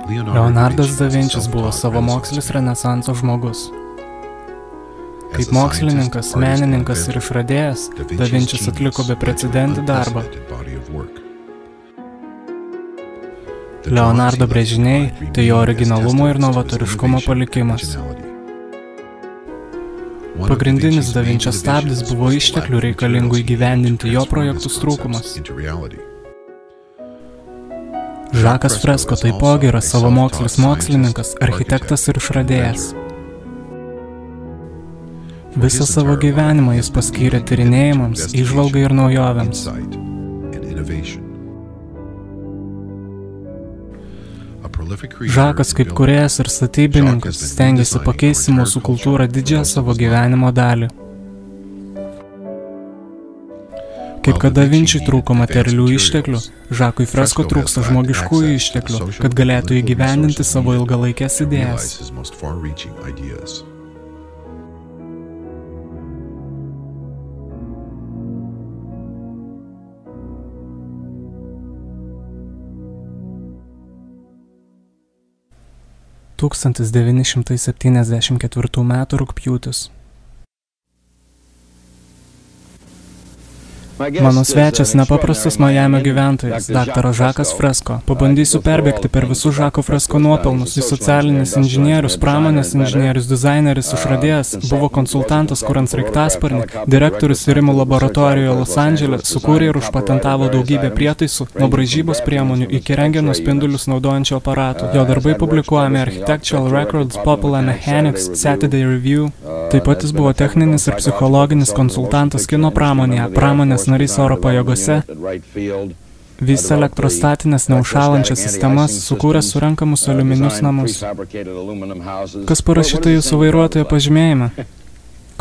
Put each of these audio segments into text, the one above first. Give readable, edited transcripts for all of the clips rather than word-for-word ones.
Leonardas da Vinčis buvo savamokslis renesanso žmogus. Kaip mokslininkas, menininkas ir išradėjas, Da Vinčis atliko beprecedentį darbą. Leonardo brėžiniai – tai jo originalumo ir novatoriškumo palikimas. Pagrindinis Da Vinčio stabdis buvo išteklių reikalingų įgyvendinti jo projektus trūkumas. Žakas Fresko taipogi yra savamokslis mokslininkas, architektas ir išradėjas. Visą savo gyvenimą jis paskyrė tyrinėjimams, įžvalgai ir naujovėms. Žakas kaip kūrėjas ir statybininkas stengiasi pakeisti mūsų kultūrą didžiąją savo gyvenimo dalį. Kaip kad Da Vinčiui trūko materialių išteklių, Žakui Fresko trūksta žmogiškųjų išteklių, kad galėtų įgyvendinti savo ilgalaikės idėjas. Tūkstantis 1974 metų rugpjūtis. Mano svečias nepaprastas Majamio gyventojas, daktaras Žakas Fresko. Pabandysiu perbėgti per visus Žako Fresko nuopelnus. Jis socialinis inžinierius, pramonės inžinierius, dizaineris, išradėjas, buvo konsultantas kuriant sraigtasparnį, direktorius tyrimų laboratorijoje Los Andžele, sukūrė ir užpatentavo daugybę prietaisų, nuo braižybos priemonių iki rentgeno spindulius naudojančių aparatų. Jo darbai publikuojami Architectural Records, Popular Mechanics, Saturday Review. Taip pat jis buvo techninis ir psichologinis konsultantas kino pramonėje, pramonės narys oro pajėgose, vystė elektrostatinės neužšąlančias sistemas, sukūrė surenkamus aliuminius namus. Kas parašyta jūsų vairuotojo pažymėjime?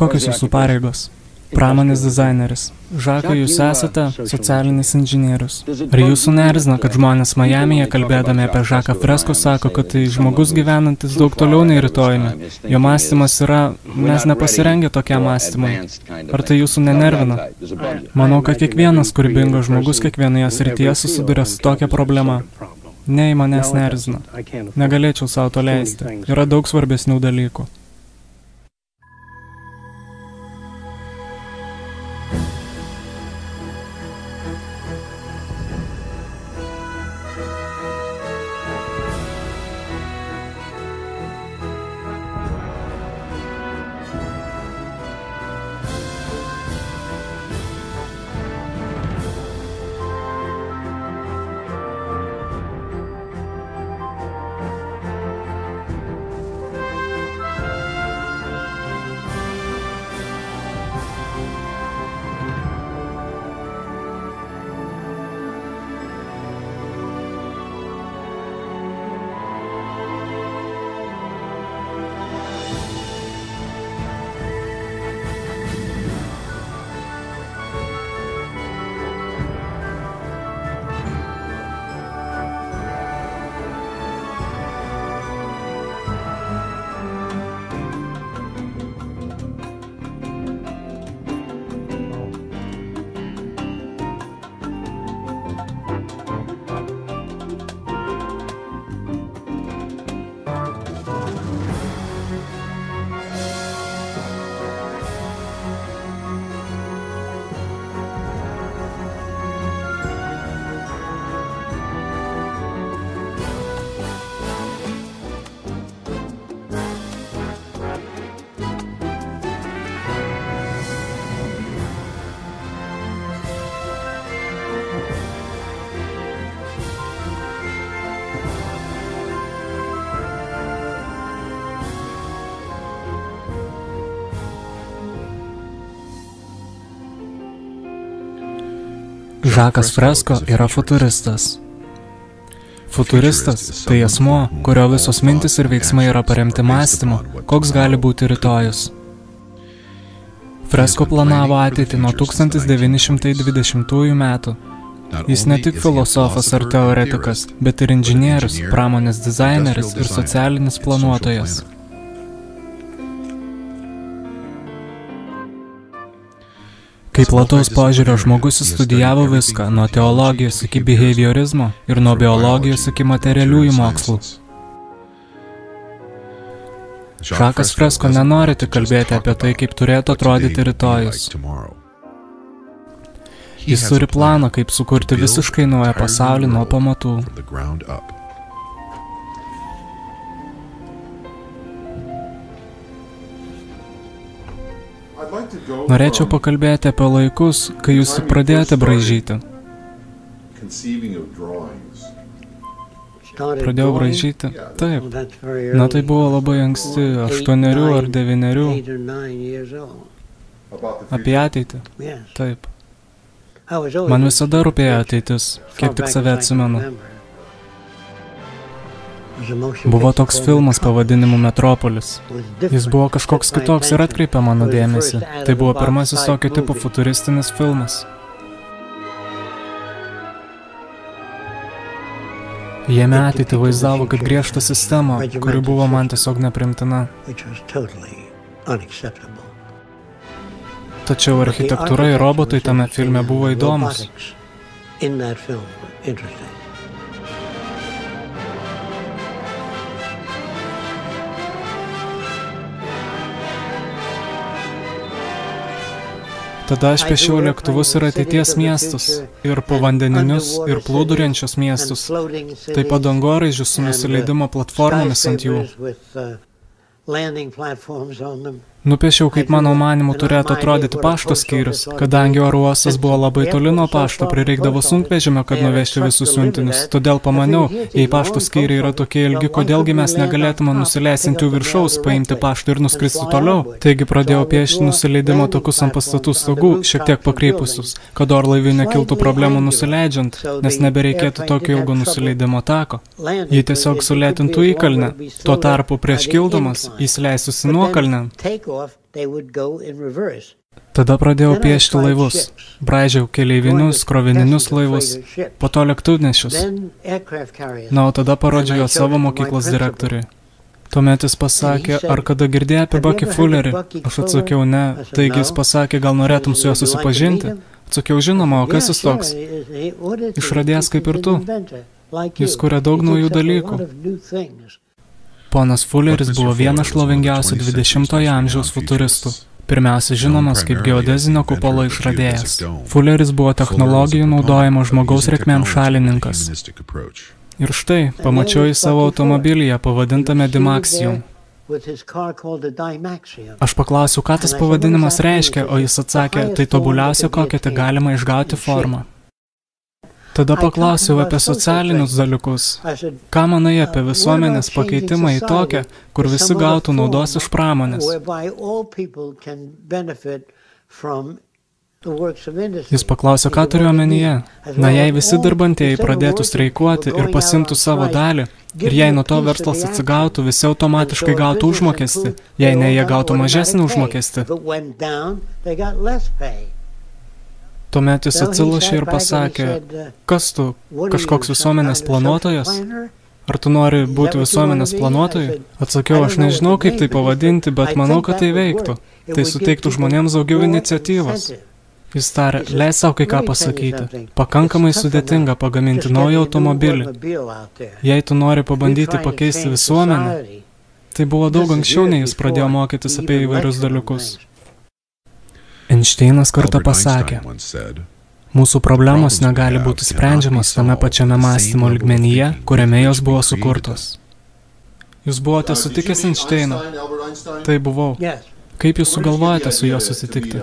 Kokios jūsų pareigos? Pramonės dizaineris. Žakai, jūs esate socialinis inžinierius. Ar jūsų neerzina, kad žmonės Majamyje, kalbėdami apie Žaką Fresko, sako, kad tai žmogus gyvenantis daug toliau nei rytojumi? Jo mąstymas yra, mes nepasirengę tokiam mąstymui. Ar tai jūsų nenervina? Manau, kad kiekvienas kūrybingas žmogus kiekvienoje srityje susiduria su tokia problema. Nei manęs neerzina. Negalėčiau savo to leisti. Yra daug svarbesnių dalykų. Žakas Fresko yra futuristas. Futuristas – tai asmuo, kurio visos mintis ir veiksmai yra paremti mąstymu, koks gali būti rytojus. Fresko planavo ateitį nuo 1920 metų. Jis ne tik filosofas ar teoretikas, bet ir inžinierius, pramonės dizaineris ir socialinis planuotojas. Kaip plataus požiūrio žmogus jis studijavo viską, nuo teologijos iki behaviorizmo ir nuo biologijos iki materialiųjų mokslų. Žakas Fresko nenori tik kalbėti apie tai, kaip turėtų atrodyti rytojus. Jis turi planą, kaip sukurti visiškai naują pasaulį nuo pamatų. Norėčiau pakalbėti apie laikus, kai jūs pradėjote braižyti. Pradėjau braižyti? Taip. Na, tai buvo labai anksti, 8 ar 9. Apie ateitį? Taip. Man visada rūpėjo ateitis, kiek tik save atsimenu. Buvo toks filmas pavadinimu Metropolis. Jis buvo kažkoks kitoks ir atkreipė mano dėmesį. Tai buvo pirmasis tokio tipo futuristinis filmas. Jame ateitį vaizdavo kaip griežtą sistemą, kuri buvo man tiesiog neprimtina. Tačiau architektūra ir robotai tame filme buvo įdomus. Tada aš piešiau lėktuvus ir ateities miestus, ir povandeninius, ir plūduriančius miestus, taip pat dangoraižius su nusileidimo platformomis ant jų. Nupiešiau, kaip mano manymu turėtų atrodyti pašto skyrius. Kadangi oro uostas buvo labai toli nuo pašto, prireikdavo sunkvežimio, kad nuvežti visus siuntinius. Todėl pamaniau, jei pašto skyriai yra tokie ilgi, kodėlgi mes negalėtume nusileisinti jų viršaus, paimti paštą ir nuskristi toliau. Taigi pradėjau piešti nusileidimo takus ant pastatų stogų, šiek tiek pakreipusius, kad orlaiviui nekiltų problemų nusileidžiant, nes nebereikėtų tokio ilgo nusileidimo tako. Jį tiesiog sulėtintų įkalnę. Tuo tarpu prieš kildamas jis leistųsi nuokalnę. Tada pradėjau piešti laivus. Braižiau keleivinius, krovininius laivus, po to lėktuvnešius. Na, o tada parodžiau jo savo mokyklos direktoriui. Tuomet jis pasakė, ar kada girdėjai apie Bucky Fullerį? Aš atsakiau, ne. Taigi jis pasakė, gal norėtum su juo susipažinti? Atsakiau, žinoma, o kas jis toks? Išradėjas kaip ir tu. Jis kuria daug naujų dalykų. Ponas Fulleris buvo vienas šlovingiausių 20-ojo amžiaus futuristų. Pirmiausia žinomas kaip geodezinio kupolo išradėjas. Fulleris buvo technologijų naudojimo žmogaus reikmėm šalininkas. Ir štai, pamačiau į savo automobilyje pavadintame Dymaxion. Aš paklausiau, ką tas pavadinimas reiškia, o jis atsakė, tai tobuliausia, kokią tik galima išgauti formą. Tada paklausiau apie socialinius dalykus. Ką manai apie visuomenės pakeitimą į tokią, kur visi gautų naudos iš pramonės? Jis paklausė, ką turiu omenyje. Na, jei visi dirbantieji pradėtų streikuoti ir pasimtų savo dalį, ir jei nuo to verslas atsigautų, visi automatiškai gautų užmokestį, jei ne jie gautų mažesnį užmokestį. Tuomet jis atsilošė ir pasakė, kas tu, kažkoks visuomenės planuotojas? Ar tu nori būti visuomenės planuotoju? Atsakiau, aš nežinau, kaip tai pavadinti, bet manau, kad tai veiktų. Tai suteiktų žmonėms daugiau iniciatyvos. Jis tarė, leis savo kai ką pasakyti. Pakankamai sudėtinga pagaminti naują automobilį. Jei tu nori pabandyti pakeisti visuomenę, tai buvo daug anksčiau, nei jis pradėjo mokytis apie įvairius dalykus. Einšteinas kartą pasakė, mūsų problemos negali būti sprendžiamas tame pačiame mąstymo lygmenyje, kuriame jos buvo sukurtos. Jūs buvote sutikęs Einšteiną? Tai buvau. Kaip jūs sugalvojate su juo susitikti?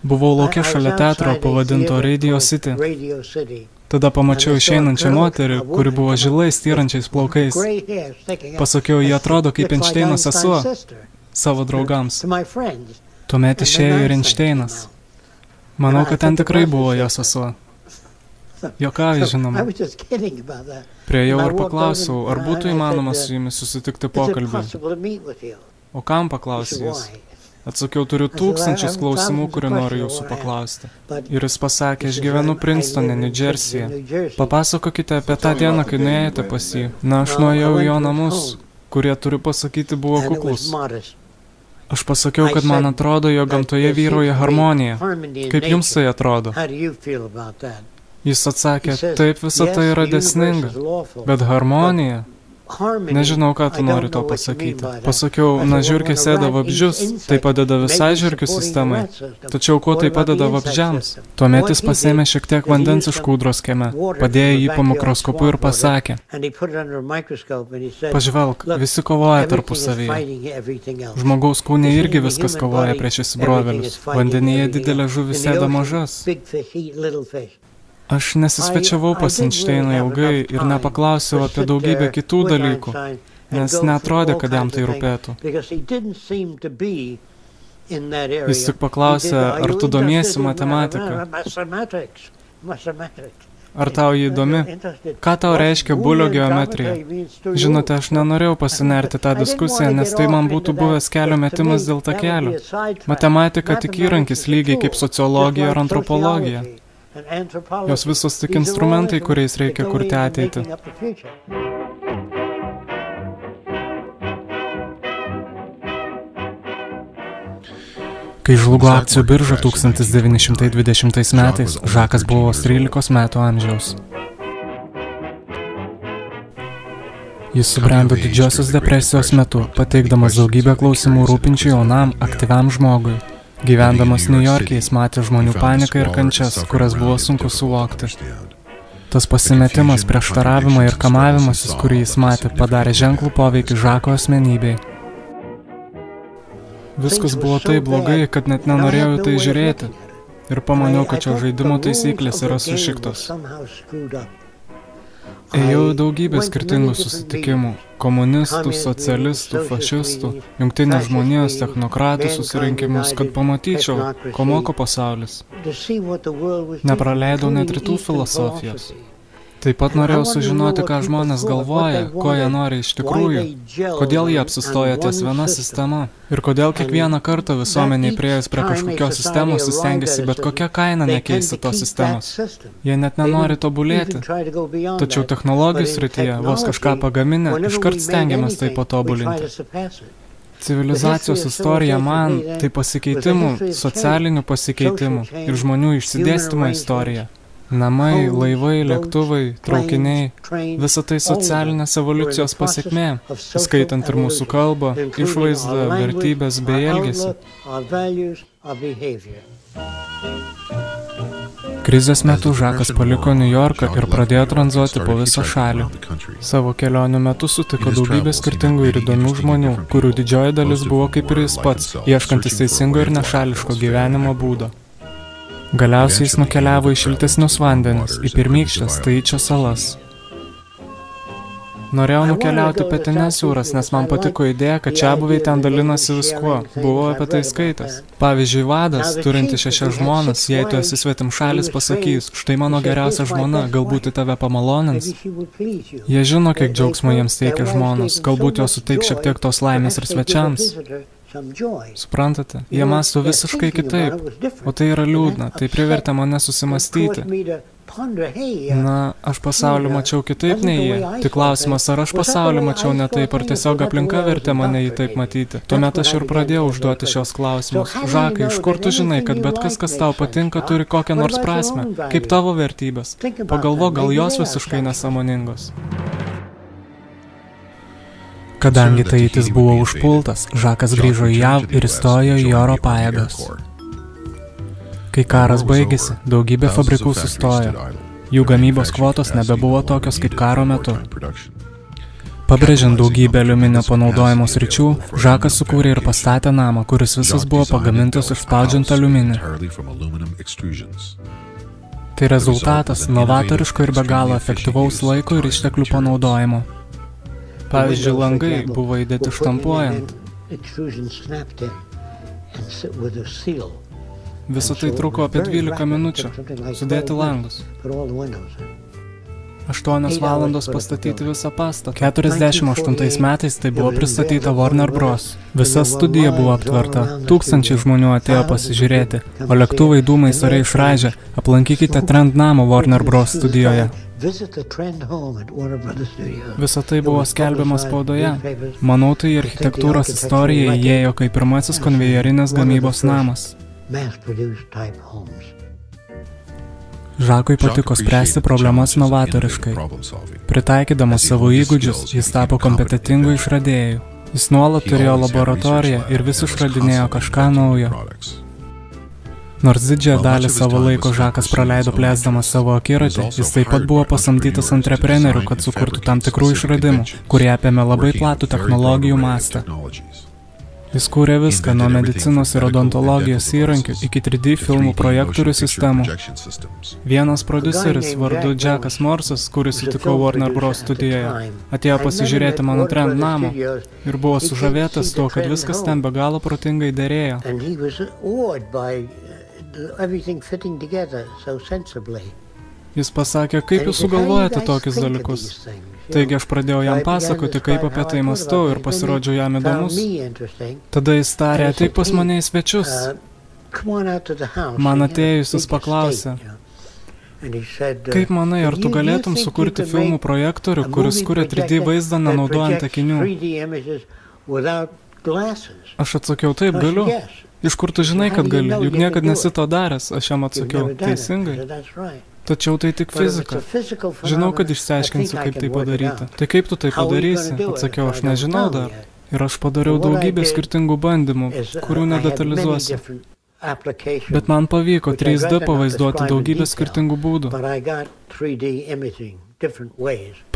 Buvau lauke šalia teatro pavadinto Radio City. Tada pamačiau išeinančią moterį, kuri buvo žilais styrančiais plaukais. Pasakiau, jie atrodo kaip Einšteino sesuo savo draugams. Tuomet išėjo ir Einšteinas. Manau, kad ten tikrai buvo jo sesuo. Jokauju, žinoma. Priėjau ir paklausiau, ar būtų įmanoma su jumis susitikti pokalbį. O kam paklausė jis? Atsakiau, turiu tūkstančius klausimų, kurių noriu jūsų paklausti. Ir jis pasakė, aš gyvenu Princetone, New Jersey'e. Papasakokite apie tą dieną, kai nuėjote pas jį. Na, aš nuėjau į jo namus, kurie, turiu pasakyti, buvo kuklus. Aš pasakiau, kad man atrodo, jo gamtoje vyrauja harmonija. Kaip jums tai atrodo? Jis atsakė, taip, visa tai yra dėsninga, bet harmonija, Nežinau, ką tu nori to pasakyti. Pasakiau, na žiurkės ėda vabzdžius, tai padeda visai žiurkių sistemai. Tačiau kuo tai padeda vabzdžiams? Tuomet jis pasėmė šiek tiek vandens iš kūdros kieme, padėjo jį po mikroskopu ir pasakė: pažvelk, visi kovoja tarpusavyje. Žmogaus kūne irgi viskas kovoja prieš įsibrovėlius. Vandenyje didelė žuvis ėda mažas. Aš nesisvečiavau pas Einšteiną ilgai ir nepaklausiau apie daugybę kitų dalykų, nes neatrodė, kad jam tai rūpėtų. Jis tik paklausė, ar tu domiesi matematika? Ar tau jį įdomi? Ką tau reiškia bulio geometrija? Žinote, aš nenorėjau pasinerti tą diskusiją, nes tai man būtų buvęs kelio metimas dėl takelio. Matematika tik įrankis, lygiai kaip sociologija ar antropologija. Jos visos tik instrumentai, kuriais reikia kurti ateitį. Kai žlugo akcijų birža 1920 metais, Žakas buvo 13 metų amžiaus. Jis subrendo didžiosios depresijos metu, pateikdamas daugybę klausimų rūpinčių jaunam, aktyviam žmogui. Gyvendamas Niujorke, jis matė žmonių paniką ir kančias, kurias buvo sunku suvokti. Tas pasimetimas, prieštaravimai ir kamavimasis, kurį jis matė, padarė ženklų poveikį Žako asmenybei. Viskas buvo taip blogai, kad net nenorėjau tai žiūrėti. Ir pamaniau, kad šio žaidimo taisyklės yra sušiktos. Ėjau į daugybę skirtingų susitikimų – komunistų, socialistų, fašistų, jungtinės žmonijos, technokratų susirinkimus, kad pamatyčiau, ko moko pasaulis. Nepraleidau net rytų filosofijos. Taip pat norėjau sužinoti, ką žmonės galvoja, ko jie nori iš tikrųjų, kodėl jie apsistoja ties viena sistema ir kodėl kiekvieną kartą visuomeniai priėjus prie kažkokios sistemos stengiasi bet kokią kainą nekeisti tos sistemos. Jie net nenori tobulėti, tačiau technologijų srityje vos kažką pagaminę, iškart stengiamės tai patobulinti. Civilizacijos istorija man tai pasikeitimų, socialinių pasikeitimų ir žmonių išsidėstymo istorija. Namai, laivai, lėktuvai, traukiniai – visa tai socialinės evoliucijos pasekmė, skaitant ir mūsų kalbą, išvaizdą, vertybės bei elgesį. Krizės metu Žakas paliko Niujorką ir pradėjo tranzuoti po visą šalį. Savo kelionių metu sutiko daugybę skirtingų ir įdomių žmonių, kurių didžioji dalis buvo kaip ir jis pats, ieškantis teisingo ir nešališko gyvenimo būdo. Galiausiai jis nukeliavo į šiltesnius vandenis, į pirmykščias Taičio salas. Norėjau nukeliauti Pietines jūras, nes man patiko idėja, kad čiabuviai ten dalinasi viskuo. Buvau apie tai skaitęs. Pavyzdžiui, vadas, turinti 6 žmonas, jei tu esi svetimšalis, pasakys, štai mano geriausia žmona, galbūt į tave pamalonins. Jie žino, kiek džiaugsmo jiems teikia žmonos, galbūt jos suteiks šiek tiek tos laimės ir svečiams. Suprantate, jie mąsto visiškai kitaip, o tai yra liūdna, tai privertė mane susimastyti. Na, aš pasaulį mačiau kitaip nei jie. Tik klausimas, ar aš pasaulį mačiau ne taip, ar tiesiog aplinka vertė mane jį taip matyti. Tuomet aš ir pradėjau užduoti šios klausimus. Žakai, iš kur tu žinai, kad bet kas tau patinka, turi kokią nors prasmę? Kaip tavo vertybės? Pagalvok, gal jos visiškai nesąmoningos. Kadangi Taitis buvo užpultas, Žakas grįžo į JAV ir įstojo į oro pajėgas. Kai karas baigėsi, daugybė fabrikų sustojo. Jų gamybos kvotos nebebuvo tokios kaip karo metu. Pabrėžiant daugybę aliuminio panaudojimo sričių, Žakas sukūrė ir pastatė namą, kuris visas buvo pagamintas išspaudžiant aliuminį. Tai rezultatas novatoriško ir be galo efektyvaus laiko ir išteklių panaudojimo. Pavyzdžiui, langai buvo įdėti štampuojant. Visą tai truko apie 12 minučių, sudėti langus. 8 valandos pastatyti visą pastatą. 48 metais tai buvo pristatyta Warner Bros. Visa studija buvo aptverta, tūkstančiai žmonių atėjo pasižiūrėti, o lėktuvai dūmais ore išraižė. Aplankykite Trend namą Warner Bros. Studijoje. Visa tai buvo skelbiama spaudoje. Manau, tai architektūros istorija įėjo kaip pirmasis konvejerinės gamybos namas. Žakui patiko spręsti problemas novatoriškai. Pritaikydamas savo įgūdžius, jis tapo kompetentingu išradėju. Jis nuolat turėjo laboratoriją ir vis išradinėjo kažką naujo. Nors didžiąją dalį savo laiko Žakas praleido plėsdamas savo akiratį, jis taip pat buvo pasamdytas antreprenerių, kad sukurtų tam tikrų išradimų, kurie apėmė labai platų technologijų mastą. Jis kūrė viską nuo medicinos ir odontologijos įrankių iki 3D filmų projektorių sistemų. Vienas prodiuseris vardu Jackas Morsas, kuris sutiko Warner Bros. Studijoje, atėjo pasižiūrėti mano Trend namo ir buvo sužavėtas tuo, kad viskas ten be galo protingai derėjo. Jis pasakė, kaip jūs sugalvojate tokius dalykus. Taigi aš pradėjau jam pasakoti, kaip apie tai mąstau ir pasirodžiau jam įdomus. Tada jis tarė, ateik pas mane į svečius. Man atėjus jis paklausė, kaip manai, ar tu galėtum sukurti filmų projektorių, kuris kuria 3D vaizdą nenaudojant akinių? Aš atsakiau, taip, galiu. Iš kur tu žinai, kad gali? Juk niekad nesi to daręs, aš jam atsakiau, teisingai. Tačiau tai tik fizika. Žinau, kad išsiaiškinsiu, kaip tai padaryti. Tai kaip tu tai padarysi? Atsakiau, aš nežinau dar. Ir aš padariau daugybę skirtingų bandymų, kurių nedetalizuosiu. Bet man pavyko 3D pavaizduoti daugybę skirtingų būdų.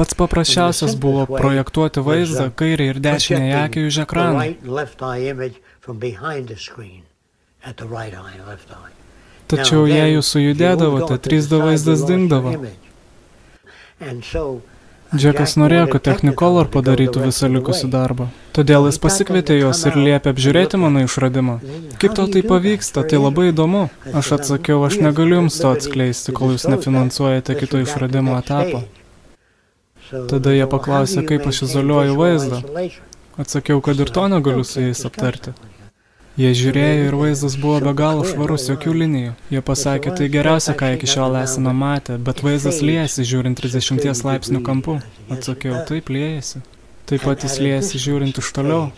Pats paprasčiausias buvo projektuoti vaizdą kairį ir dešinę akį už ekraną. Tačiau jei jūs sujudėdavote, 3D vaizdas dingdavo. Džekas norėjo, kad Technicolor padarytų visą likusį darbą. Todėl jis pasikvietė juos ir liepė apžiūrėti mano išradimą. Kaip tau tai pavyksta, tai labai įdomu. Aš atsakiau, aš negaliu jums to atskleisti, kol jūs nefinansuojate kito išradimo etapo. Tada jie paklausė, kaip aš izoliuoju vaizdą. Atsakiau, kad ir to negaliu su jais aptarti. Jie žiūrėjo ir vaizdas buvo be galo švarus, jokių linijų. Jie pasakė, tai geriausia, ką iki šiol esame matę, bet vaizdas liejasi žiūrint 30 laipsnių kampu. Atsakiau, taip liejasi. Taip pat jis liejasi žiūrint iš toliau.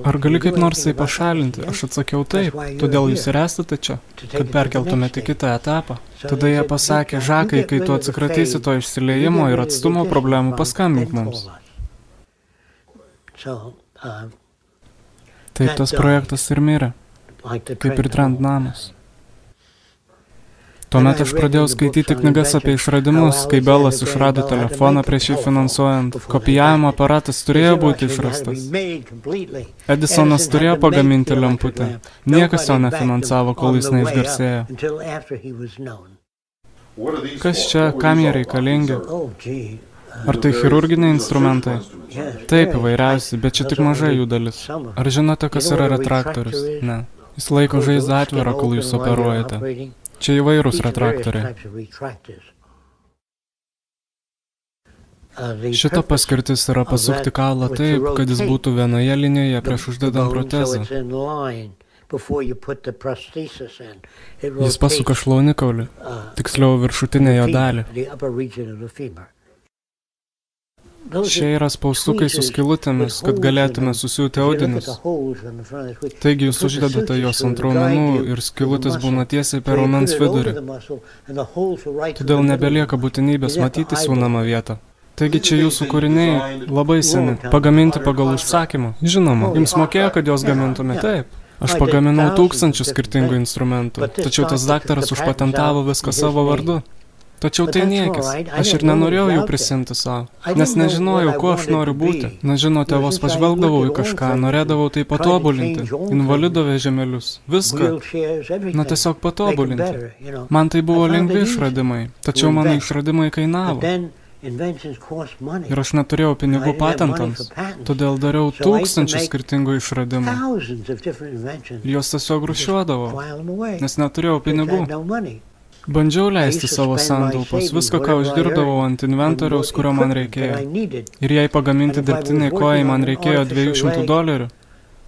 Ar gali kaip nors tai pašalinti? Aš atsakiau taip, todėl jūs ir esate čia, kad perkeltumėte kitą etapą. Tada jie pasakė, Žakai, kai tu atsikratysi to išsiliejimo ir atstumo problemų, paskambink mums. Taip tas projektas ir mirė, kaip ir Trend namas. Tuomet aš pradėjau skaityti knygas apie išradimus, kai Belas išrado telefoną prieš jį finansuojant. Kopijavimo aparatas turėjo būti išrastas. Edisonas turėjo pagaminti lemputę. Niekas jo nefinansavo, kol jis neišgarsėjo. Kas čia, kam jie reikalingi? Ar tai chirurginiai instrumentai? Taip, įvairiausi, bet čia tik maža jų dalis. Ar žinote, kas yra retraktorius? Ne. Jis laiko žaizdą atvirą, kol jūs operuojate. Čia įvairūs retraktoriai. Šito paskirtis yra pasukti kaulą taip, kad jis būtų vienoje linijoje prieš uždedant protezą. Jis pasuka šlaunikaulį, tiksliau viršutinę jo dalį. Šie yra spaustukai su skylutėmis, kad galėtume susiūti audinius. Taigi jūs uždedate juos ant raumenų ir skylutės būna tiesiai per raumens vidurį. Todėl nebelieka būtinybės matyti siūnamą vietą. Taigi čia jūsų kūriniai labai seni, pagaminti pagal užsakymą. Žinoma, jums mokėjo, kad juos gamintume? Taip. Aš pagaminau 1000 skirtingų instrumentų, tačiau tas daktaras užpatentavo viską savo vardu. Tačiau tai niekis. Aš ir nenorėjau jų prisimti savo, nes nežinojau, kuo aš noriu būti. Na, žinote, vos pažvelgdavau į kažką, norėdavau tai patobulinti. Invalido vežimėlius. Viską. Na, tiesiog patobulinti. Man tai buvo lengvi išradimai, tačiau mano išradimai kainavo. Ir aš neturėjau pinigų patentams, todėl dariau 1000 skirtingų išradimų. Juos tiesiog rūšiuodavau, nes neturėjau pinigų. Bandžiau leisti savo santaupas, viską, ką uždirbdavau ant inventoriaus, kurio man reikėjo. Ir jei pagaminti dirbtiniai kojai man reikėjo $200,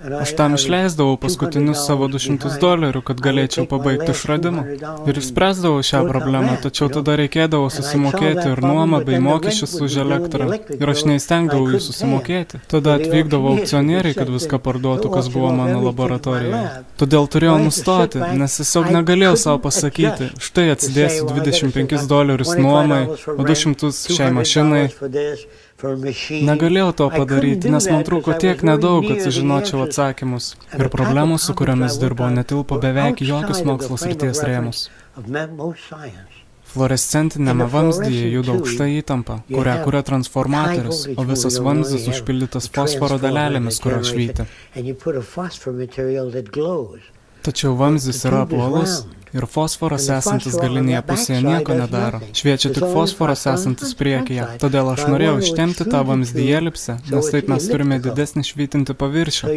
Aš tam išleisdavau paskutinius savo $200, kad galėčiau pabaigti išradimą. Ir išspręsdavau šią problemą, tačiau tada reikėdavo susimokėti ir nuomą bei mokesčius už elektrą. Ir aš neįstengdavau jų susimokėti. Tada atvykdavo aukcionieriai, kad viską parduotų, kas buvo mano laboratorijoje. Todėl turėjau nustoti, nes tiesiog negalėjau savo pasakyti, štai atsidėsiu $25 nuomai, o 200 šiai mašinai. Negalėjau to padaryti, nes man trūko tiek nedaug, kad sužinočiau atsakymus. Ir problemos, su kuriomis dirbau, netilpo beveik jokius mokslo srities rėmus. Fluorescentinėme vamzdyje juda aukšta įtampa, kurią kuria transformatorius, o visas vamzdis užpildytas fosforo dalelėmis, kurios švyti. Tačiau vamzdis yra apvalus ir fosforas esantis galinėje pusėje nieko nedaro. Šviečia tik fosforas esantis priekyje. Todėl aš norėjau ištempti tą vamzdį elipsę, nes taip mes turime didesnį švytintį paviršių.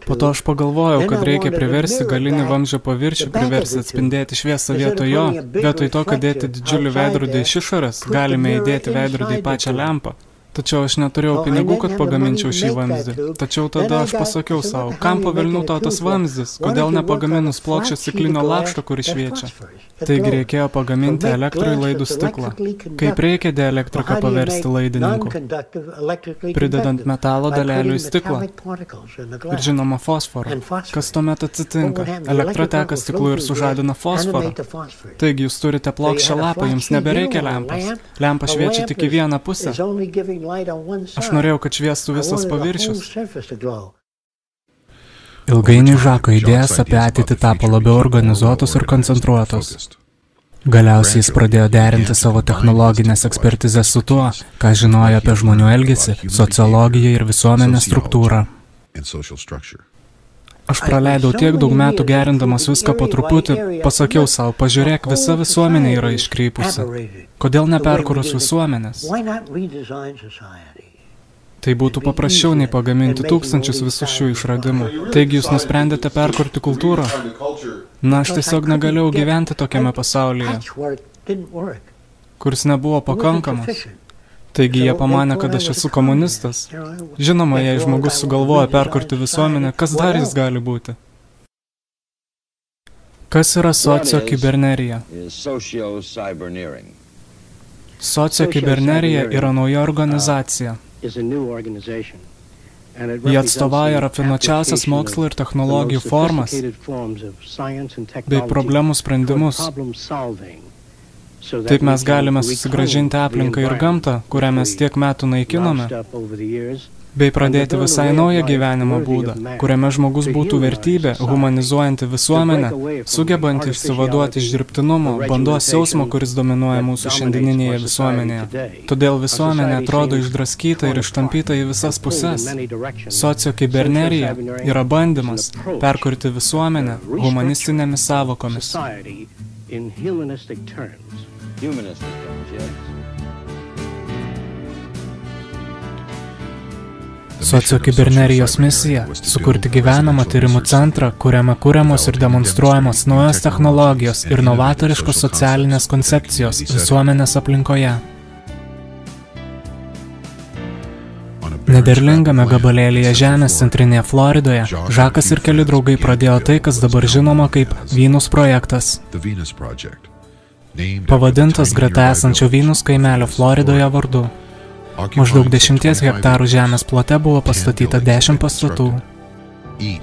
Po to aš pagalvojau, kad reikia priversti galinį vamzdžio paviršių, priversti atspindėti šviesą vietoj jo. Vietoj to, kad dėti didžiulį veidrodį iš išorės, galime įdėti veidrodį į pačią lempą. Tačiau aš neturėjau pinigų, kad pagaminčiau šį vamzdį. Tačiau tada aš pasakiau savo, kam pavelnių tau tas vamzdis, kodėl nepagaminus plokščio stiklinio lakšto, kuri šviečia. Taigi reikėjo pagaminti elektrui laidų stiklą. Kaip reikia dielektriką paversti laidininku? Pridedant metalo dalelių į stiklą. Ir žinoma fosforą. Kas tuomet atsitinka? Elektra teka stiklu ir sužadina fosforą. Taigi jūs turite plokščią lapą, jums nebereikia lempos. Lempa šviečia tik į vieną pusę. Aš norėjau, kad šviestų visas paviršius. Ilgainiui Žako idėjas apie ateitį tapo labiau organizuotos ir koncentruotos. Galiausiai jis pradėjo derinti savo technologinės ekspertizės su tuo, ką žinojo apie žmonių elgesį, sociologiją ir visuomenės struktūrą. Aš praleidau tiek daug metų gerindamas viską po truputį, pasakiau savo, pažiūrėk, visa visuomenė yra iškreipusi. Kodėl neperkurus visuomenės? Tai būtų paprasčiau nei pagaminti tūkstančius visų šių išradimų. Taigi jūs nusprendėte perkurti kultūrą? Na, aš tiesiog negalėjau gyventi tokiame pasaulyje, kuris nebuvo pakankamas. Taigi jie pamanė, kad aš esu komunistas. Žinoma, jei žmogus sugalvoja perkurti visuomenę, kas dar jis gali būti? Kas yra sociokibernerija? Sociokibernerija yra nauja organizacija. Jie atstovauja rafinuočiausias mokslo ir technologijų formas bei problemų sprendimus. Taip mes galime susigrąžinti aplinką ir gamtą, kurią mes tiek metų naikinome, bei pradėti visai naują gyvenimo būdą, kuriame žmogus būtų vertybė, humanizuojanti visuomenę, sugebanti išsivaduoti iš dirbtinumo, bandos jausmo, kuris dominuoja mūsų šiandieninėje visuomenėje. Todėl visuomenė atrodo išdraskyta ir ištampyta į visas puses. Sociokibernerija yra bandymas perkurti visuomenę humanistinėmis sąvokomis. Sociokibernerijos misija – sukurti gyvenamą tyrimų centrą, kuriame kuriamos ir demonstruojamos naujos technologijos ir novatoriškos socialinės koncepcijos visuomenės aplinkoje. Nederlingame gabalėlyje žemės centrinėje Floridoje Žakas ir keli draugai pradėjo tai, kas dabar žinoma kaip Venus projektas. Pavadintas greta esančio Venus kaimelio Floridoje vardu. Maždaug 10 hektarų žemės plote buvo pastatyta 10 pastatų.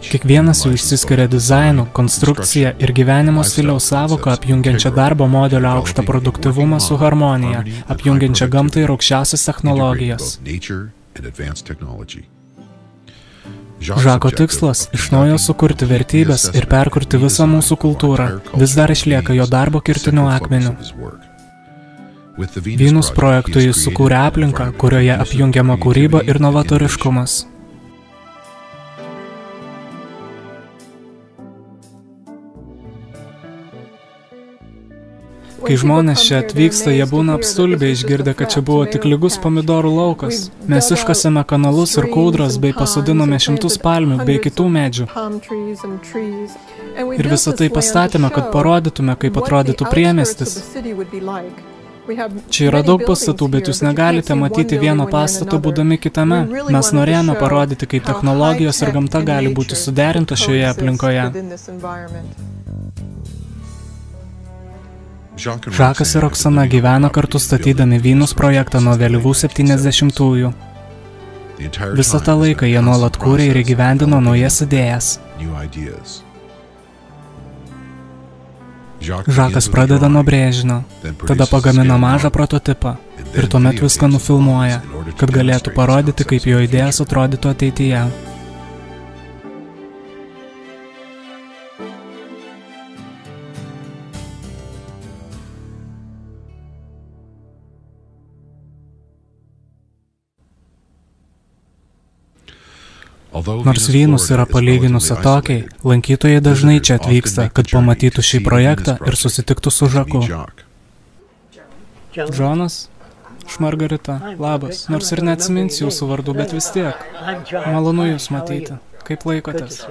Kiekvienas jų išsiskiria dizainu, konstrukcija ir gyvenimo stiliaus sąvoką apjungiančią darbo modelio aukštą produktyvumą su harmonija, apjungiančią gamtą ir aukščiausias technologijas. Žako tikslas – iš naujo sukurti vertybės ir perkurti visą mūsų kultūrą, vis dar išlieka jo darbo kirtiniu akmeniu. Venus projektui jis sukūrė aplinką, kurioje apjungiama kūryba ir novatoriškumas. Kai žmonės čia atvyksta, jie būna apstulbę išgirdę, kad čia buvo tik lygus pomidorų laukas. Mes iškasėme kanalus ir kūdras, bei pasodinome šimtus palmių bei kitų medžių. Ir visą tai pastatėme, kad parodytume, kaip atrodytų priemiestis. Čia yra daug pastatų, bet jūs negalite matyti vieno pastato būdami kitame. Mes norėjome parodyti, kaip technologijos ir gamta gali būti suderintos šioje aplinkoje. Žakas ir Oksana gyveno kartu statydami Vynus projektą nuo vėlyvų 70-ųjų. Visą tą laiką jie nuolat kūrė ir įgyvendino naujas idėjas. Žakas pradeda nuo brėžinio, tada pagamina mažą prototipą ir tuomet viską nufilmuoja, kad galėtų parodyti, kaip jo idėjas atrodytų ateityje. Nors Vynus yra palyginus atokiai, lankytojai dažnai čia atvyksta, kad pamatytų šį projektą ir susitiktų su Žaku. Džonas? Šmargarita, labas. Nors ir neatsiminsiu jūsų vardų, bet vis tiek. Malonu jūs matyti. Kaip laikotės?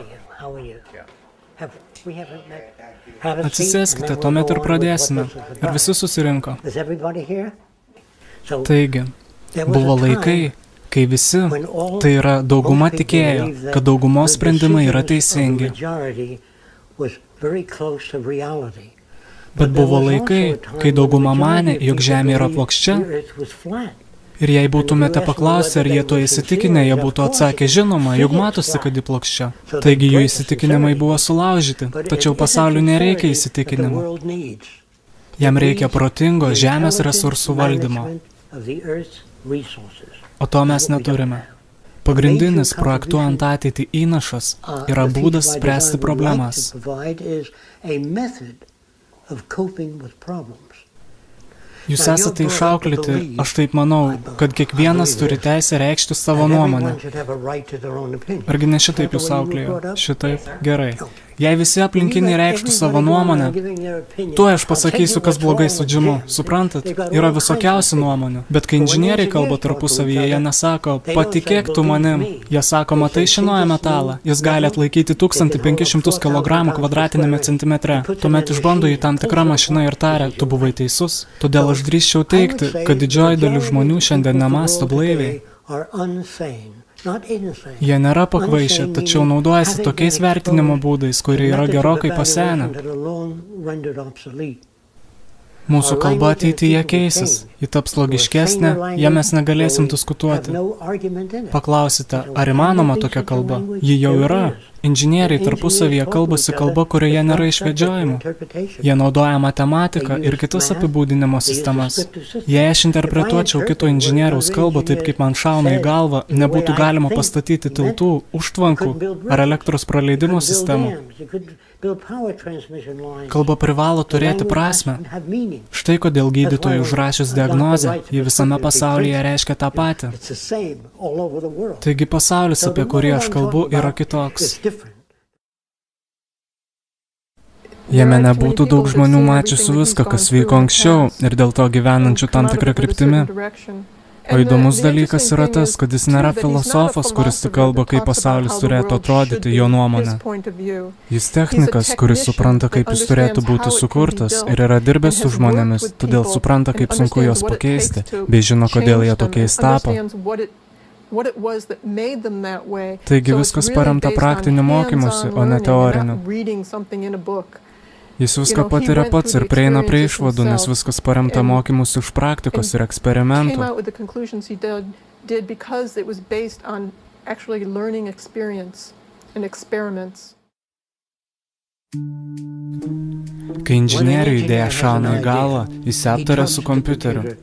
Atsisėskite, tuomet ir pradėsime. Ar visi susirinko? Taigi, buvo laikai, kai visi, tai yra dauguma tikėjo, kad daugumos sprendimai yra teisingi. Bet buvo laikai, kai dauguma manė, jog Žemė yra plokščia, ir jei būtumėte paklausę, ar jie to įsitikinę, jie būtų atsakę žinoma, jog matosi, kad ji plokščia. Taigi jų įsitikinimai buvo sulaužyti, tačiau pasauliui nereikia įsitikinimų. Jam reikia protingo Žemės resursų valdymo. O to mes neturime. Pagrindinis projektuojant ateitį įnašas yra būdas spręsti problemas. Jūs esate išauklėti, aš taip manau, kad kiekvienas turi teisę reikšti savo nuomonę. Argi ne šitaip jūs auklėjo? Šitaip? Gerai. Jei visi aplinkiniai reikštų savo nuomonę, tuo aš pasakysiu, kas blogai su Džimu. Suprantat? Yra visokiausių nuomonių. Bet kai inžinieriai kalba tarpusavyje, jie nesako, patikėk tu manim. Jie sako, matai šinoje metalą. Jis gali atlaikyti 1500 kg kvadratiniame centimetre. Tuomet išbando jį tam tikrą mašiną ir taria, tu buvai teisus. Todėl aš drįsčiau teigti, kad didžioji dalis žmonių šiandien nemąsto blaiviai. Jie nėra pakvaišę, tačiau naudojasi tokiais vertinimo būdais, kurie yra gerokai pasenę. Mūsų kalba ateityje keisis, ji taps logiškesnė, ją mes negalėsim diskutuoti. Paklausite, ar įmanoma tokia kalba? Ji jau yra. Inžinieriai tarpusavyje kalbasi kalba, kurioje nėra išvedžiojimų. Jie naudoja matematiką ir kitas apibūdinimo sistemas. Jei aš interpretuočiau kito inžinieriaus kalbą taip, kaip man šauna į galvą, nebūtų galima pastatyti tiltų, užtvankų ar elektros praleidimo sistemų. Kalba privalo turėti prasmę. Štai kodėl gydytojui užrašius diagnozę, ji visame pasaulyje reiškia tą patį. Taigi pasaulis, apie kurį aš kalbu, yra kitoks. Jame nebūtų daug žmonių mačiusių viską, kas vyko anksčiau ir dėl to gyvenančių tam tikrą kryptimi. O įdomus dalykas yra tas, kad jis nėra filosofas, kuris tik kalba, kaip pasaulis turėtų atrodyti, jo nuomonė. Jis technikas, kuris supranta, kaip jis turėtų būti sukurtas ir yra dirbęs su žmonėmis, todėl supranta, kaip sunku juos pakeisti, bei žino, kodėl jie tokiais tapo. Taigi viskas paremta praktiniu mokymusi, o ne teoriniu. Jis viską patiria pats ir prieina prie išvadų, nes viskas paremta mokymus iš praktikos ir eksperimentų. Kai inžinierių idėja šauna į galvą, jis aptaria su kompiuteriu.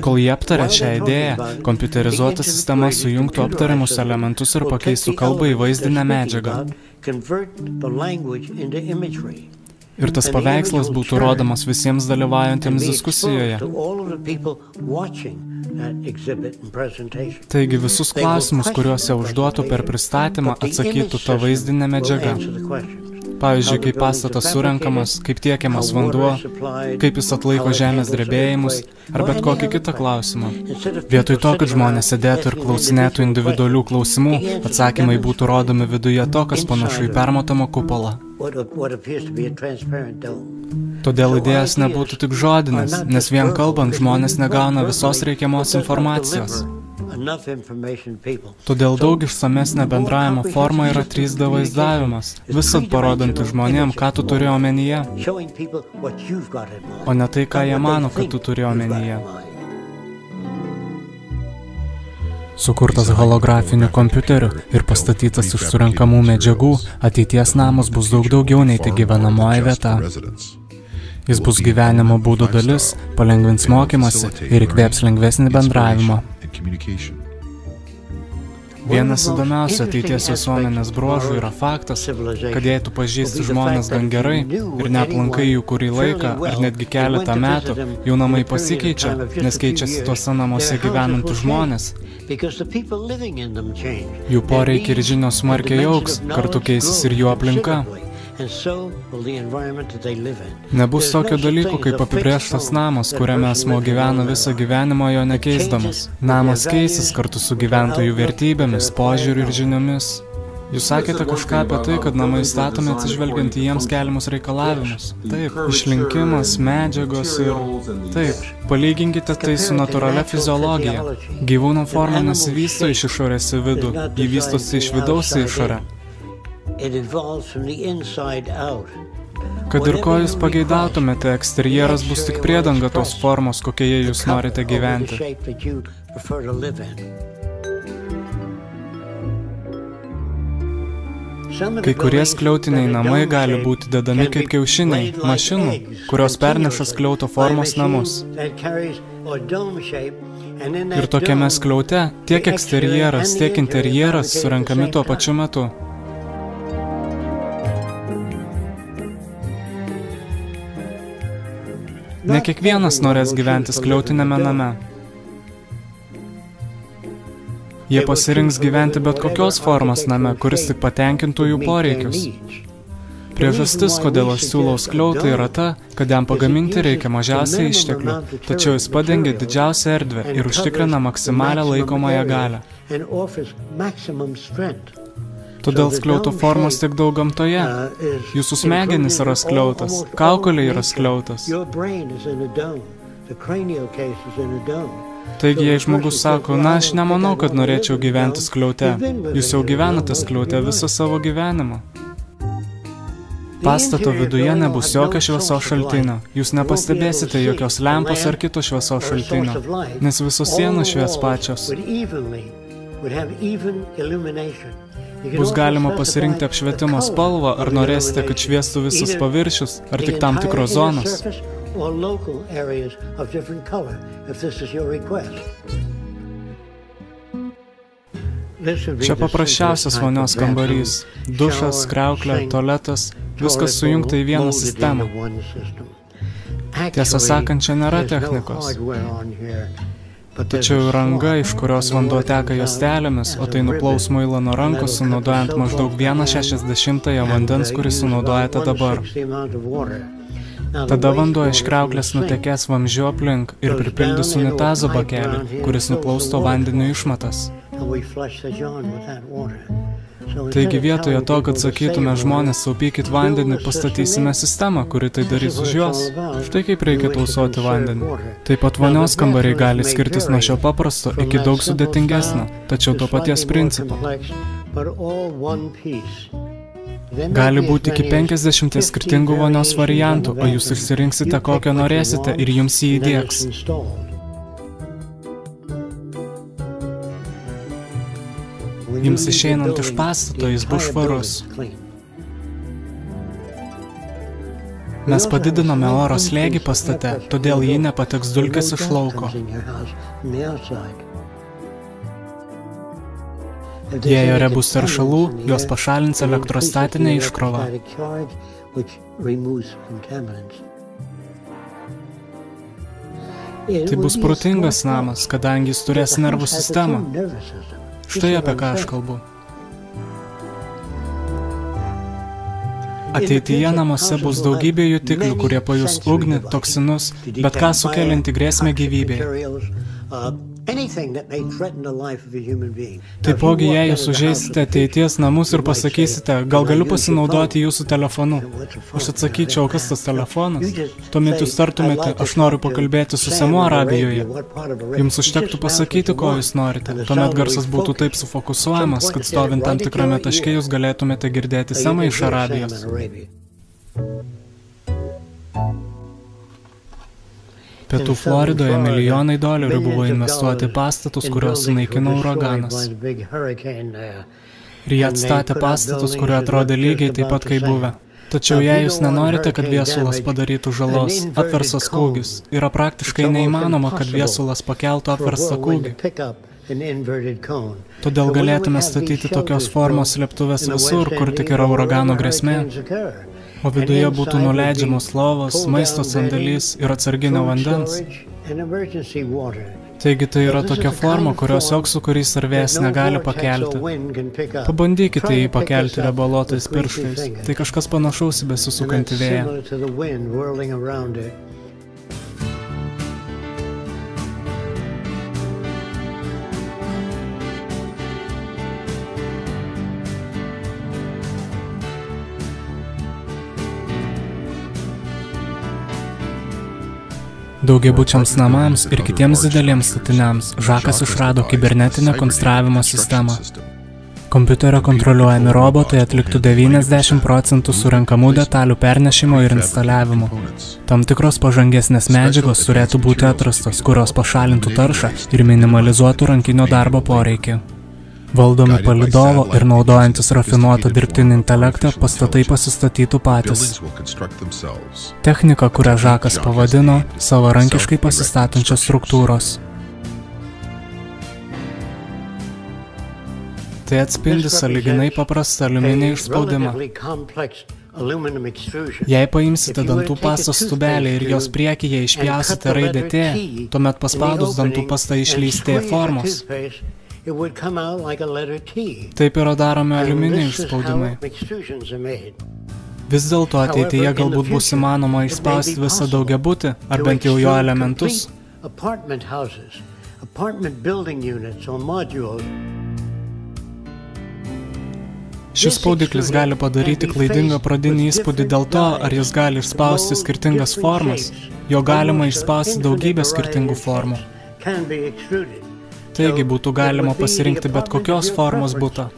Kol jie aptaria šią idėją, kompiuterizuota sistema sujungtų aptariamus elementus ir pakeistų kalbą į vaizdinę medžiagą. Ir tas paveikslas būtų rodomas visiems dalyvaujantiems diskusijoje. Taigi visus klausimus, kuriuos jie užduotų per pristatymą, atsakytų ta vaizdinė medžiaga. Pavyzdžiui, kaip pastatas surenkamas, kaip tiekiamas vanduo, kaip jis atlaiko žemės drebėjimus, ar bet kokį kitą klausimą. Vietoj to, kad žmonės sėdėtų ir klausinėtų individualių klausimų, atsakymai būtų rodomi viduje to, kas panašu į permatomą kupolą. Todėl idėjas nebūtų tik žodinės, nes vien kalbant žmonės negauna visos reikiamos informacijos. Todėl daug išsamesnė bendravimo forma yra 3D vaizdavimas, visad parodanti žmonėm, ką tu turi omenyje, o ne tai, ką jie mano, kad tu turi omenyje. Sukurtas holografiniu kompiuteriu ir pastatytas iš surenkamų medžiagų, ateities namas bus daug daugiau nei tik gyvenamoji vieta. Jis bus gyvenimo būdo dalis, palengvins mokymasi ir įkvėps lengvesnį bendravimą. Vienas įdomiausių ateities visuomenės bruožų yra faktas, kad jei tu pažįsti žmonės gan gerai ir neaplankai jų kurį laiką ar netgi keletą metų, jų namai pasikeičia, nes keičiasi tuose namuose gyvenantys žmonės. Jų poreikiai ir žinios smarkiai augs, kartu keisis ir jų aplinka. Nebus tokio dalyko, kaip apibrėžtas namas, kuriame asmuo gyvena visą gyvenimą jo nekeisdamas. Namas keisis kartu su gyventojų vertybėmis, požiūriu ir žiniomis. Jūs sakėte kažką apie tai, kad namai statomi atsižvelgiant į jiems keliamus reikalavimus. Taip, išlinkimas, medžiagos ir... Taip, palyginkite tai su natūralia fiziologija. Gyvūno forma nesivysto iš išorės į vidų, ji vystosi iš vidaus į išorę. Kad ir ko jūs pageidautumėte, eksterjeras bus tik priedanga tos formos, kokioje jūs norite gyventi. Kai kurie skliautiniai namai gali būti dedami kaip kiaušiniai, mašinų, kurios perneša skliauto formos namus. Ir tokiame skliaute tiek eksterjeras, tiek interjeras surenkami tuo pačiu metu. Ne kiekvienas norės gyventi skliautinėme name. Jie pasirinks gyventi bet kokios formos name, kuris tik patenkintų jų poreikius. Priežastis, kodėl aš siūlau skliautą, yra ta, kad jam pagaminti reikia mažiausiai išteklių, tačiau jis padengia didžiausią erdvę ir užtikrina maksimalią laikomąją galią. Todėl skliauto formos tiek daug gamtoje. Jūsų smegenys yra skliautas, kaukolė yra skliautas. Taigi, jei žmogus sako, na, aš nemanau, kad norėčiau gyventi skliaute. Jūs jau gyvenate skliaute visą savo gyvenimą. Pastato viduje nebus jokio šviesos šaltinio. Jūs nepastebėsite jokios lempos ar kito šviesos šaltinio, nes visos sienos švies pačios. Bus galima pasirinkti apšvietimo spalvą, ar norėsite, kad šviestų visas paviršius, ar tik tam tikros zonos. Čia paprasčiausias vonios kambarys. Dušas, kriauklė, tualetas, viskas sujungta į vieną sistemą. Tiesą sakant, čia nėra technikos. Tačiau ranga, iš kurios vanduo teka juostelėmis, o tai nuplaus muilą nuo rankos, sunaudojant maždaug 1/60 vandens, kurį sunaudojate dabar. Tada vanduo iš kriauklės nutekės vamzdžiu aplink ir pripildys unitazo bakelį, kuris nuplaus to vandeniu išmatas. Taigi vietoje to, kad sakytume žmonės, taupykit vandenį, pastatysime sistemą, kuri tai darys už juos. Štai kaip reikia tausoti vandenį. Taip pat vonios kambariai gali skirtis nuo šio paprasto iki daug sudėtingesnio, tačiau to paties principo. Gali būti iki 50 skirtingų vonios variantų, o jūs išsirinksite, kokią norėsite ir jums jį įdiegs. Jums išeinant iš pastato, jis bus švarus. Mes padidinome oro slėgį pastate, todėl jį nepateks dulkės iš lauko. Jei ore bus teršalų, jos pašalins elektrostatinę iškrovą. Tai bus protingas namas, kadangi jis turės nervų sistemą. Štai apie ką aš kalbu. Ateityje namuose bus daugybė jutiklių, kurie pajus ugnį, toksinus, bet ką sukelianti grėsmę gyvybei. Taipogi, jei jūs užeisite ateities namus ir pasakysite, gal galiu pasinaudoti jūsų telefonu. Aš atsakyčiau, kas tas telefonas? Tuomet jūs tartumėte, aš noriu pakalbėti su Samu Arabijoje. Jums užtektų pasakyti, ko jūs norite. Tuomet garsas būtų taip sufokusuojamas, kad stovint tam tikrame taške jūs galėtumėte girdėti Samą iš Arabijos. Pietų Floridoje milijonai dolerių buvo investuoti pastatus, kuriuos sunaikino uraganas. Ir jie atstatė pastatus, kurie atrodė lygiai taip pat kaip buvę. Tačiau jei jūs nenorite, kad viesulas padarytų žalos, apversas kūgis, yra praktiškai neįmanoma, kad viesulas pakeltų apversą kūgį. Todėl galėtume statyti tokios formos slėptuves visur, kur tik yra uragano grėsmė. O viduje būtų nuleidžiamos lovos, maisto sandėlys ir atsarginio vandens. Taigi tai yra tokia forma, kurios joks sūkurys ar vėjas negali pakelti. Pabandykite jį pakelti riebalotais pirštais. Tai kažkas panašaus į besisukantį vėją. Daugiabučiams namams ir kitiems dideliems statiniams Žakas išrado kibernetinę konstravimo sistemą. Kompiuterio kontroliuojami robotai atliktų 90% surenkamų detalių pernešimo ir instaliavimo. Tam tikros pažangesnės medžiagos turėtų būti atrastos, kurios pašalintų taršą ir minimalizuotų rankinio darbo poreikį. Valdomi palidovo ir naudojantis rafinuotą dirbtinį intelektą pastatai pasistatytų patys. Technika, kurią Žakas pavadino savarankiškai pasistatančios struktūros. Tai atspindi sąlyginai paprastą aliuminį išspaudimą. Jei paimsite dantų pastos tubelį ir jos priekyje išpjausite raidę T, tuomet paspaudus dantų pastą išlys T formos. Taip yra daromi aliuminio išspaudimai. Vis dėlto ateityje galbūt bus įmanoma išspausti visą daugiabutį, ar bent jau jo elementus. Šis spaudiklis gali padaryti klaidingą pradinį įspūdį dėl to, ar jis gali išspausti skirtingas formas. Jo galima išspausti daugybę skirtingų formų. Taigi būtų galima pasirinkti bet kokios formos butą.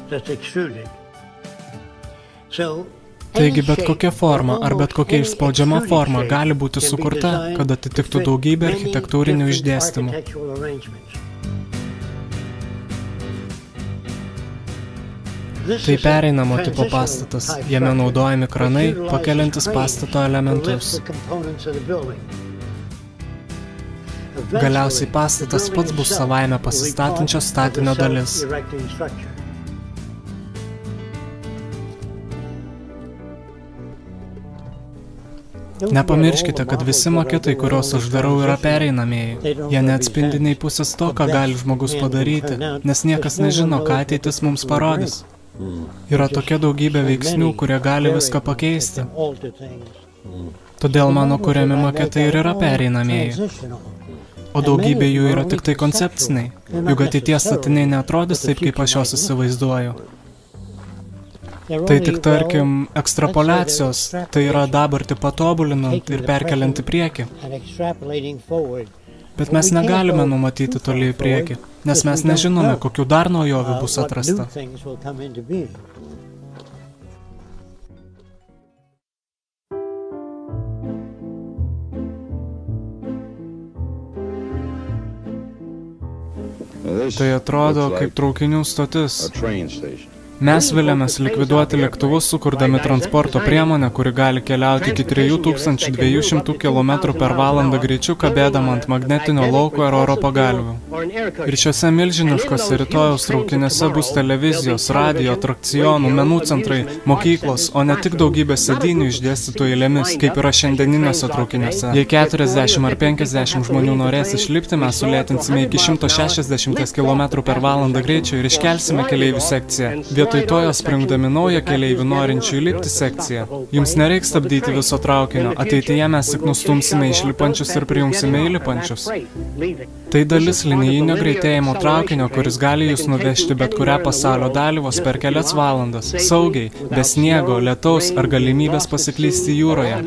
Taigi bet kokia forma ar bet kokia išspaudžiama forma gali būti sukurta, kad atitiktų daugybę architektūrinių išdėstymų. Tai pereinamo tipo pastatas, jame naudojami kranai, pakeliantis pastato elementus. Galiausiai pastatas pats bus savaime pasistatančio statinio dalis. Nepamirškite, kad visi maketai, kuriuos aš darau, yra pereinamieji. Jie neatspindi nei pusės to, ką gali žmogus padaryti, nes niekas nežino, ką ateitis mums parodys. Yra tokia daugybė veiksnių, kurie gali viską pakeisti. Todėl mano kuriami maketai ir yra pereinamieji. O daugybė jų yra tik tai koncepciniai, juk ateities statiniai neatrodys taip, kaip aš juos įsivaizduoju. Tai tik, tarkim, ekstrapoliacijos, tai yra dabartį patobulinant ir perkeliant į priekį. Bet mes negalime numatyti toli į priekį, nes mes nežinome, kokių dar naujovių bus atrasta. Tai atrodo kaip traukinių stotis. Mes viliamės likviduoti lėktuvus, sukurdami transporto priemonę, kuri gali keliauti iki 3200 km per valandą greičiu, kabėdama ant magnetinio lauko ir oro pagalvių. Ir šiuose milžiniškose rytojaus traukiniuose bus televizijos, radijo, atrakcionų, menų centrai, mokyklos, o ne tik daugybė sėdynių išdėstytų eilėmis, kaip yra šiandieniniuose traukiniuose. Jei 40 ar 50 žmonių norės išlipti, mes sulėtinsime iki 160 km per valandą greičio ir iškelsime keleivių sekciją. Vietoj to jos sprendami naują keleivių norinčių įlipti sekciją. Jums nereiks stabdyti viso traukinio, ateityje mes tik nustumsime išlipančius ir prijungsime įlipančius. Tai dalis linijinio greitėjimo traukinio, kuris gali jūs nuvežti bet kurią pasaulio dalį vos per kelias valandas, saugiai, be sniego, lietaus ar galimybės pasiklysti jūroje.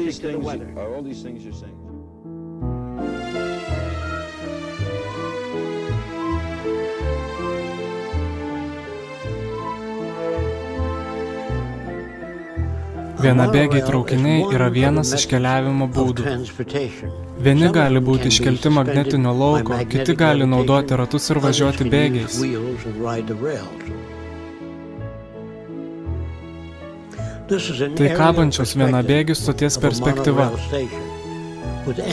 Vienabėgiai traukiniai yra vienas iš keliavimo būdų. Vieni gali būti iškelti magnetinio lauko, kiti gali naudoti ratus ir važiuoti bėgiais. Tai kabančios vienabėgių stoties perspektyva,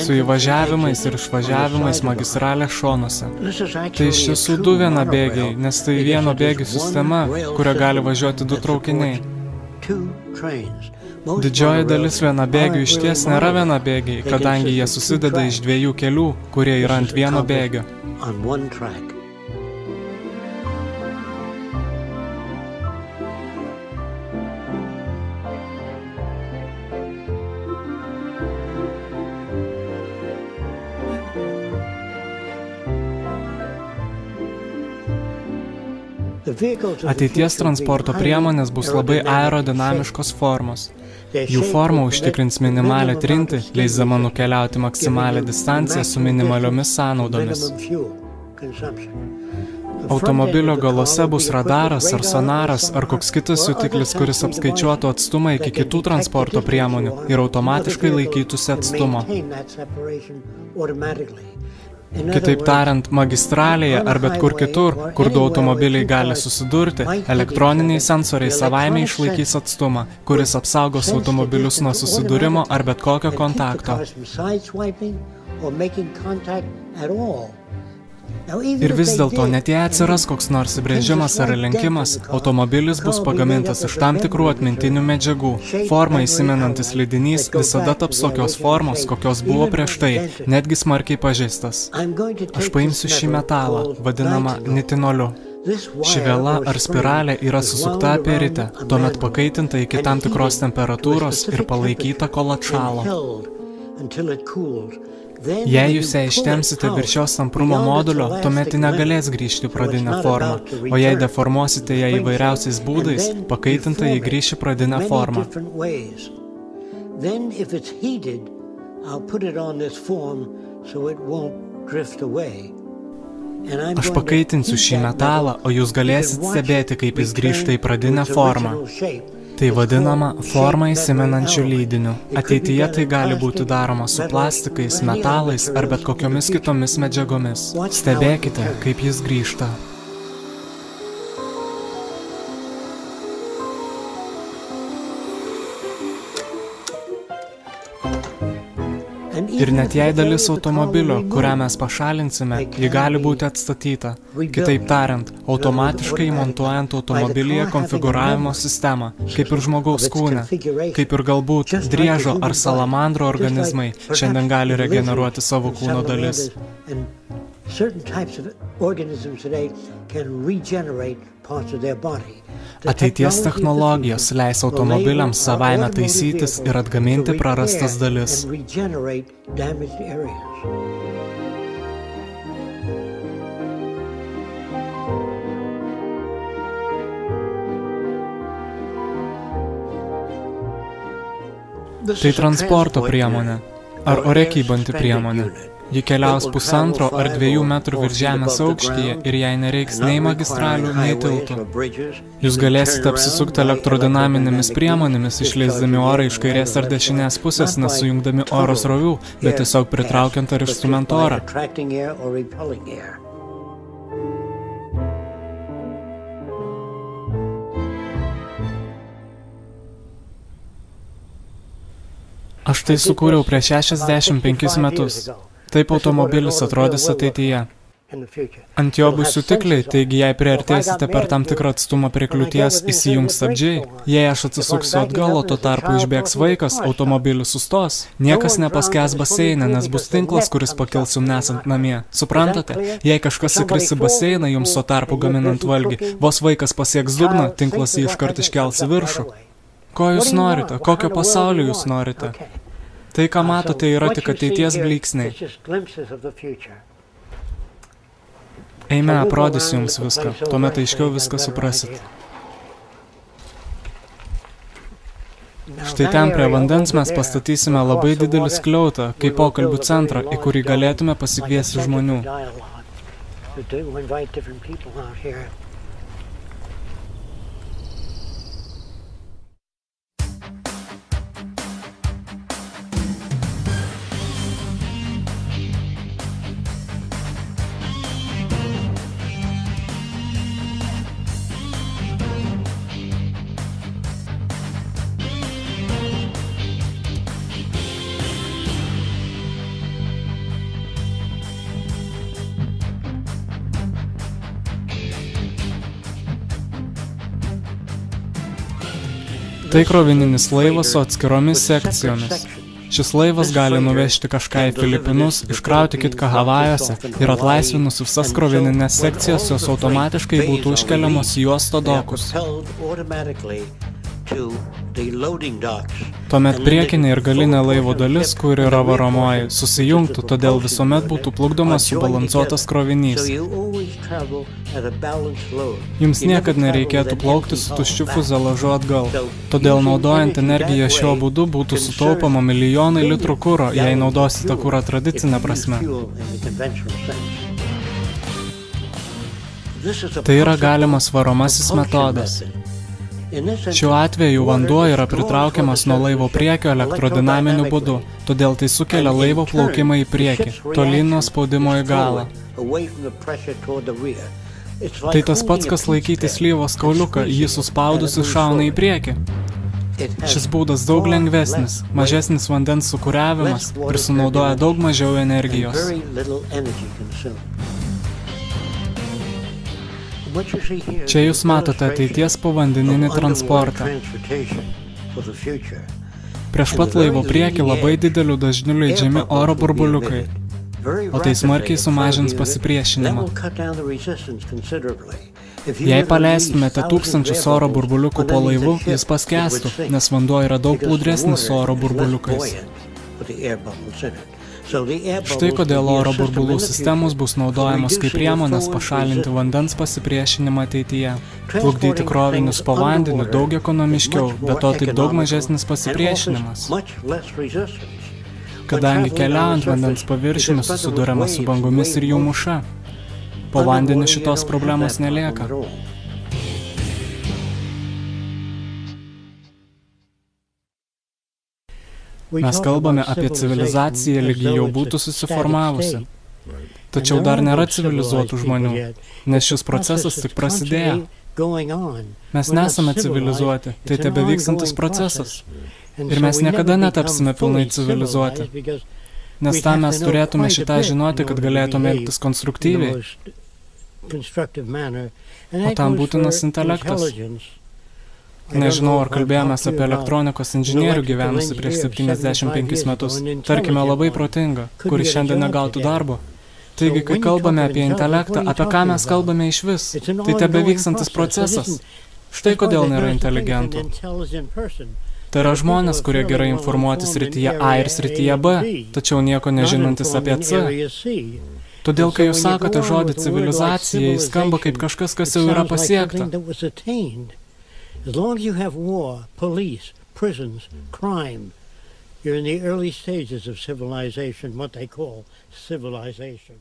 su įvažiavimais ir išvažiavimais magistralės šonuose. Tai iš tiesų du vienabėgiai, nes tai vieno bėgių sistema, kuria gali važiuoti du traukiniai. Didžioji dalis vienabėgių išties nėra vienabėgiai, kadangi jie susideda iš dviejų kelių, kurie yra ant vieno bėgio. Ateities transporto priemonės bus labai aerodinamiškos formos. Jų forma užtikrins minimalią trintį, leisdama nukeliauti maksimalią distanciją su minimaliomis sąnaudomis. Automobilio galuose bus radaras ar sonaras ar koks kitas jutiklis, kuris apskaičiuotų atstumą iki kitų transporto priemonių ir automatiškai laikytųsi atstumo. Kitaip tariant, magistralėje ar bet kur kitur, kur du automobiliai gali susidurti, elektroniniai sensoriai savaime išlaikys atstumą, kuris apsaugos automobilius nuo susidūrimo ar bet kokio kontakto. Ir vis dėlto, net jei atsiras koks nors įbrėžimas ar lenkimas, automobilis bus pagamintas iš tam tikrų atmintinių medžiagų. Forma įsimenantis lydinys visada taps tokios formos, kokios buvo prieš tai, netgi smarkiai pažeistas. Aš paimsiu šį metalą, vadinamą nitinoliu. Ši viela ar spiralė yra susukta apie ritę, tuomet pakaitinta iki tam tikros temperatūros ir palaikyta, kol atšalo. Jei jūs ją ištemsite virš šios tamprumo modulio, tuomet ji negalės grįžti į pradinę formą, o jei deformuosite ją įvairiausiais būdais, pakaitinta ji grįš į pradinę formą. Aš pakaitinsiu šį metalą, o jūs galėsit stebėti, kaip jis grįžta į pradinę formą. Tai vadinama forma įsimenančių lydinių. Ateityje tai gali būti daroma su plastikais, metalais ar bet kokiomis kitomis medžiagomis. Stebėkite, kaip jis grįžta. Ir net jei dalis automobilio, kurią mes pašalinsime, ji gali būti atstatyta. Kitaip tariant, automatiškai montuojant automobilyje konfigūravimo sistemą, kaip ir žmogaus kūne, kaip ir galbūt driežo ar salamandro organizmai šiandien gali regeneruoti savo kūno dalis. Ateities technologijos leis automobiliams savaime taisytis ir atgaminti prarastas dalis. Tai transporto priemonė ar ore kybanti priemonė. Ji keliaus 1,5 ar 2 metrų virš žemės aukštyje ir jai nereiks nei magistralių, nei tiltų. Jūs galėsite apsisukti elektrodinaminėmis priemonėmis, išleisdami orą iš kairės ar dešinės pusės, nesujungdami oro srovių, bet tiesiog pritraukiant ar išstumiant orą. Aš tai sukūriau prieš 65 metus. Taip automobilis atrodys ateityje. Ant jo bus jutikliai, taigi jei priartėsite per tam tikrą atstumą prie kliūties, įsijungs stabdžiai. Jei aš atsisuksiu atgal, o tuo tarpu išbėgs vaikas, automobilis sustos. Niekas nepaskęs baseiną, nes bus tinklas, kuris pakils jums nesant namie. Suprantate? Jei kažkas įkris į baseiną, jums tuo tarpu gaminant valgį, vos vaikas pasieks dugną, tinklas jį iškart iškels į viršų. Ko jūs norite? Kokio pasaulio jūs norite? Tai, ką matote, yra tik ateities blyksniai. Eime, aprodysiu jums viską, tuomet aiškiau viską suprasit. Štai ten prie vandens mes pastatysime labai didelį skliautą, kaip pokalbių centrą, į kurį galėtume pasikviesti žmonių. Tai krovininis laivas su atskiromis sekcijomis. Šis laivas gali nuvežti kažką į Filipinus, iškrauti kitką Havajuose ir atlaisvinus visas krovininės sekcijas, jos automatiškai būtų užkeliamos į uosto dokus. Tuomet priekinė ir galinė laivo dalis, kur yra varomoji, susijungtų, todėl visuomet būtų plukdomas subalansuotas krovinys. Jums niekad nereikėtų plaukti su tuščiu fuzelažu atgal. Todėl naudojant energiją šiuo būdu būtų sutaupoma milijonai litrų kuro, jei naudosite kurą tradicinę prasme. Tai yra galimas varomasis metodas. Šiuo atveju vanduo yra pritraukiamas nuo laivo priekio elektrodinaminiu būdu, todėl tai sukelia laivo plaukimą į priekį, tolyn nuo spaudimo į galą. Tai tas pats, kas laikyti slyvos kauliuką, jį suspaudusi šauna į priekį. Šis būdas daug lengvesnis, mažesnis vandens sukūriavimas ir sunaudoja daug mažiau energijos. Čia jūs matote ateities povandeninį transportą. Prieš pat laivo priekį labai dideliu dažniu leidžiami oro burbuliukai, o tai smarkiai sumažins pasipriešinimą. Jei paleistumėte tūkstančius oro burbuliukų po laivu, jis paskęstų, nes vanduo yra daug plūdresnis su oro burbuliukais. Štai kodėl oro burbulų sistemos bus naudojamos kaip priemonės pašalinti vandens pasipriešinimą ateityje. Plukdyti krovinius po vandeniu daug ekonomiškiau, bet to taip daug mažesnis pasipriešinimas. Kadangi keliaujant vandens paviršiumi susiduriama su bangomis ir jų muša, po vandeniu šitos problemos nelieka. Mes kalbame apie civilizaciją, lygi jau būtų susiformavusi. Tačiau dar nėra civilizuotų žmonių, nes šis procesas tik prasidėjo. Mes nesame civilizuoti, tai tebevykstantis procesas. Ir mes niekada netapsime pilnai civilizuoti. Nes tam mes turėtume šitą žinoti, kad galėtume elgtis konstruktyviai. O tam būtinas intelektas. Nežinau, ar kalbėjomės apie elektronikos inžinierių gyvenusi prieš 75 metus, tarkime labai protingą, kuri šiandien negautų darbo. Taigi, kai kalbame apie intelektą, apie ką mes kalbame iš vis, tai tebevykstantis procesas. Štai kodėl nėra inteligentų. Tai yra žmonės, kurie gerai informuoti srityje A ir srityje B, tačiau nieko nežinantis apie C. Todėl, kai jūs sakote žodį civilizacija, jis skamba kaip kažkas, kas jau yra pasiekta. As long as you have war, police, prisons, crime, you're in the early stages of civilization, what they call civilization.